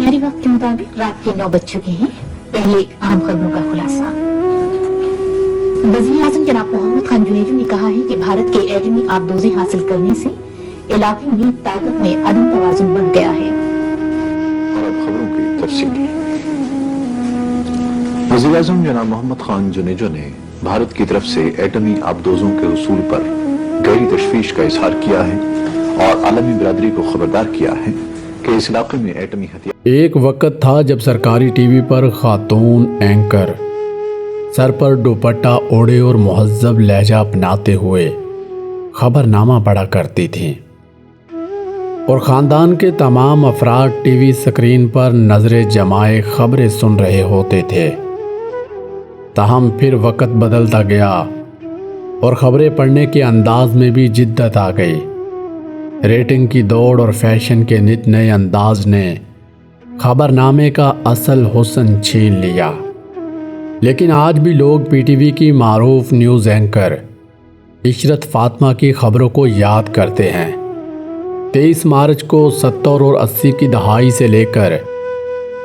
शहरी वक्त के मुताबिक रात के 9 बज चुके हैं। पहले अहम खबरों का खुलासा। वज़ीर आज़म जनाब मोहम्मद खान जुनैदी ने कहा है कि भारत के एटमी आबदोज़ें हासिल करने से इलाके में ताकत में अदम तवाज़ुन बढ़ गया है। और अब खबरों की तफसील। वज़ीर आज़म जनाब मोहम्मद खान जुनैदी ने भारत की तरफ से एटमी आबदोज़ों के उसूल पर गहरी तशवीश का इजहार किया है और आलमी बिरादरी को खबरदार किया है कि इस इलाके में एटमी हथियार। एक वक्त था जब सरकारी टीवी पर खातून एंकर सर पर दुपट्टा ओढ़े और मुहज़्ज़ब लहजा अपनाते हुए खबरनामा पढ़ा करती थीं और ख़ानदान के तमाम अफराद टीवी स्क्रीन पर नज़रें जमाए खबरें सुन रहे होते थे। ताहम फिर वक्त बदलता गया और ख़बरें पढ़ने के अंदाज में भी जिद्दत आ गई। रेटिंग की दौड़ और फैशन के नित नए अंदाज ने खबरनामे का असल हुस्न छीन लिया। लेकिन आज भी लोग पीटीवी की मारूफ न्यूज़ एंकर इशरत फातिमा की खबरों को याद करते हैं। 23 मार्च को 70 और 80 की दहाई से लेकर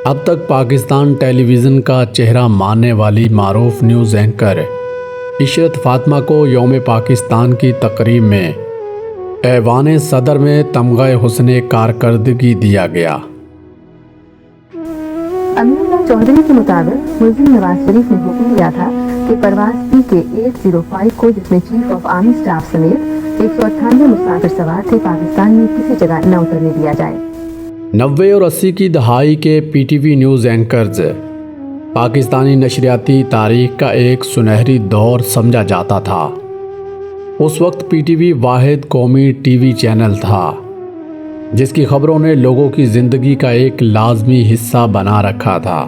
अब तक पाकिस्तान टेलीविज़न का चेहरा मानने वाली मारूफ न्यूज़ एंकर इशरत फातिमा को यौम पाकिस्तान की तकरीब में ऐवान सदर में तमग़ा हुस्न कारकर्दगी दिया गया। अमीरुल्लाह चौधरी के मुताबिक मुल्ज़िम नवाज शरीफ ने हुक्म दिया था कि परवाज़ PK 805 को, जिसमें चीफ ऑफ आर्मी स्टाफ समेत 198 मुसाफिर सवार थे, पाकिस्तान में किसी जगह न उतरने दिया जाए। 90 और 80 की दहाई के पीटीवी न्यूज़ एंकर्स पाकिस्तानी नशरियाती तारीख का एक सुनहरी दौर समझा जाता था। उस वक्त पीटीवी वाहिद कौमी टीवी चैनल था जिसकी खबरों ने लोगों की ज़िंदगी का एक लाजमी हिस्सा बना रखा था।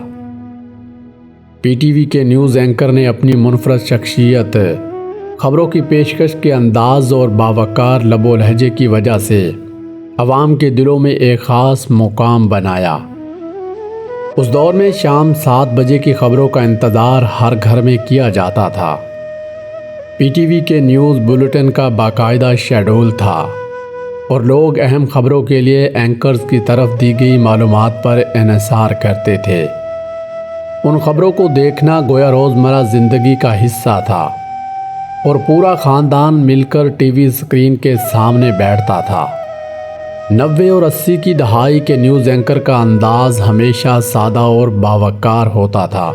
पीटीवी के न्यूज़ एंकर ने अपनी मुनफरद शख्सियत, खबरों की पेशकश के अंदाज और बावकार लबो लहजे की वजह से अवाम के दिलों में एक ख़ास मुकाम बनाया। उस दौर में शाम 7 बजे की खबरों का इंतज़ार हर घर में किया जाता था। पीटीवी के न्यूज़ बुलेटिन का बाकायदा शेड्यूल था और लोग अहम खबरों के लिए एंकर्स की तरफ दी गई मालूमात पर इन्हिसार करते थे। उन खबरों को देखना गोया रोज़मर्रा ज़िंदगी का हिस्सा था और पूरा ख़ानदान मिलकर टीवी स्क्रीन के सामने बैठता था। 90 और 80 की दहाई के न्यूज़ एंकर का अंदाज़ हमेशा सादा और बावकार होता था।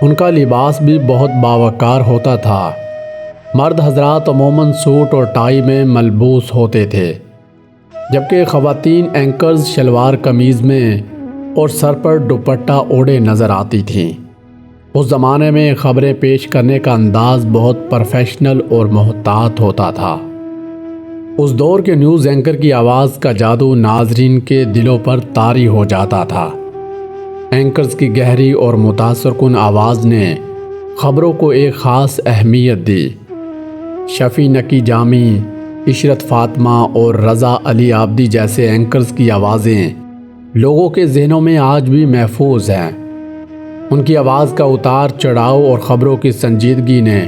उनका लिबास भी बहुत बावकार होता था। मर्द हजरात अमूमन सूट और टाई में मलबूस होते थे, जबकि ख़वातीन एंकर्स शलवार कमीज़ में और सर पर दुपट्टा ओढ़े नज़र आती थीं। उस ज़माने में ख़बरें पेश करने का अंदाज़ बहुत प्रोफेशनल और मोहतात होता था। उस दौर के न्यूज़ एंकर की आवाज़ का जादू नाजरीन के दिलों पर तारी हो जाता था। एंकर्स की गहरी और मुतासरकुन आवाज़ ने ख़बरों को एक ख़ास अहमियत दी। शफ़ी नकी जामी, इशरत फातिमा और रज़ा अली आबदी जैसे एंकर्स की आवाज़ें लोगों के जहनों में आज भी महफूज हैं। उनकी आवाज़ का उतार चढ़ाव और ख़बरों की संजीदगी ने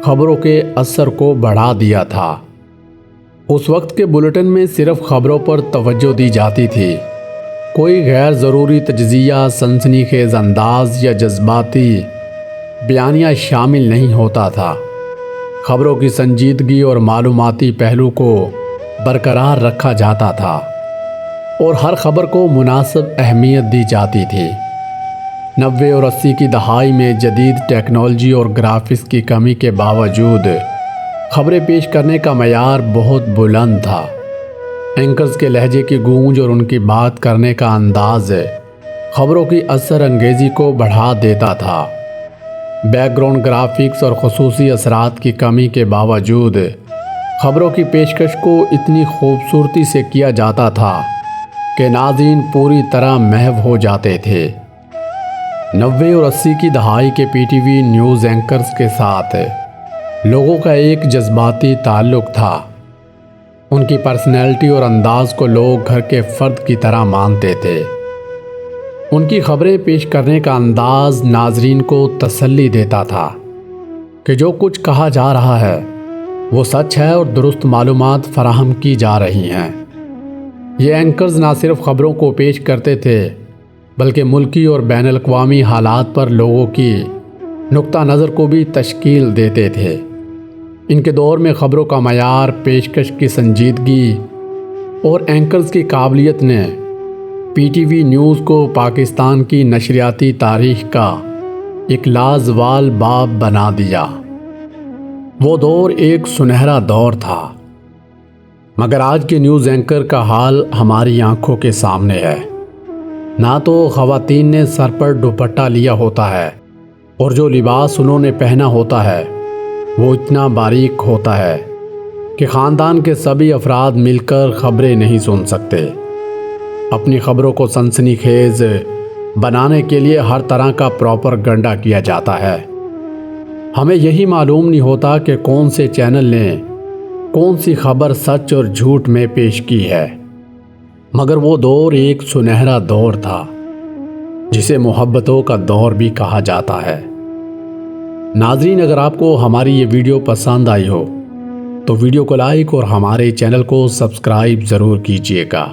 ख़बरों के असर को बढ़ा दिया था। उस वक्त के बुलेटिन में सिर्फ ख़बरों पर तवज्जो दी जाती थी। कोई गैर ज़रूरी तज्ज़िया, सनसनीखेज़ अंदाज या जज्बाती बयानिया शामिल नहीं होता था। ख़बरों की संजीदगी और मालूमाती पहलू को बरकरार रखा जाता था और हर ख़बर को मुनासिब अहमियत दी जाती थी। 90 और 80 की दहाई में जदीद टेक्नोलॉजी और ग्राफिक्स की कमी के बावजूद ख़बरें पेश करने का मयार बहुत बुलंद था। एंकर्स के लहजे की गूंज और उनकी बात करने का अंदाज़ ख़बरों की असर अंगेज़ी को बढ़ा देता था। बैकग्राउंड ग्राफिक्स और ख़ुसूसी असरात की कमी के बावजूद ख़बरों की पेशकश को इतनी खूबसूरती से किया जाता था कि नाज़रीन पूरी तरह महव हो जाते थे। 90 और 80 की दहाई के पीटीवी न्यूज़ एंकर्स के साथ लोगों का एक जज्बाती ताल्लुक़ था। उनकी पर्सनैलिटी और अंदाज़ को लोग घर के फ़र्द की तरह मानते थे। उनकी ख़बरें पेश करने का अंदाज़ नाजरीन को तसल्ली देता था कि जो कुछ कहा जा रहा है वो सच है और दुरुस्त मालूमात फराहम की जा रही हैं। ये एंकर्स ना सिर्फ ख़बरों को पेश करते थे बल्कि मुल्की और बैन अल-अक़वामी हालात पर लोगों की नुक्ता नज़र को भी तश्कील देते थे। इनके दौर में ख़बरों का मयार, पेशकश की संजीदगी और एंकर्स की काबिलियत ने PTV न्यूज़ को पाकिस्तान की नशरियाती तारीख़ का एक लाजवाल बाब बना दिया। वो दौर एक सुनहरा दौर था, मगर आज के न्यूज़ एंकर का हाल हमारी आंखों के सामने है। ना तो ख़वातीन ने सर पर दुपट्टा लिया होता है और जो लिबास उन्होंने पहना होता है वो इतना बारीक होता है कि ख़ानदान के सभी अफराद मिलकर ख़बरें नहीं सुन सकते। अपनी ख़बरों को सनसनीखेज़ बनाने के लिए हर तरह का प्रोपेगेंडा किया जाता है। हमें यही मालूम नहीं होता कि कौन से चैनल ने कौन सी खबर सच और झूठ में पेश की है, मगर वो दौर एक सुनहरा दौर था जिसे मोहब्बतों का दौर भी कहा जाता है। नाज़रीन, अगर आपको हमारी ये वीडियो पसंद आई हो तो वीडियो को लाइक और हमारे चैनल को सब्सक्राइब ज़रूर कीजिएगा।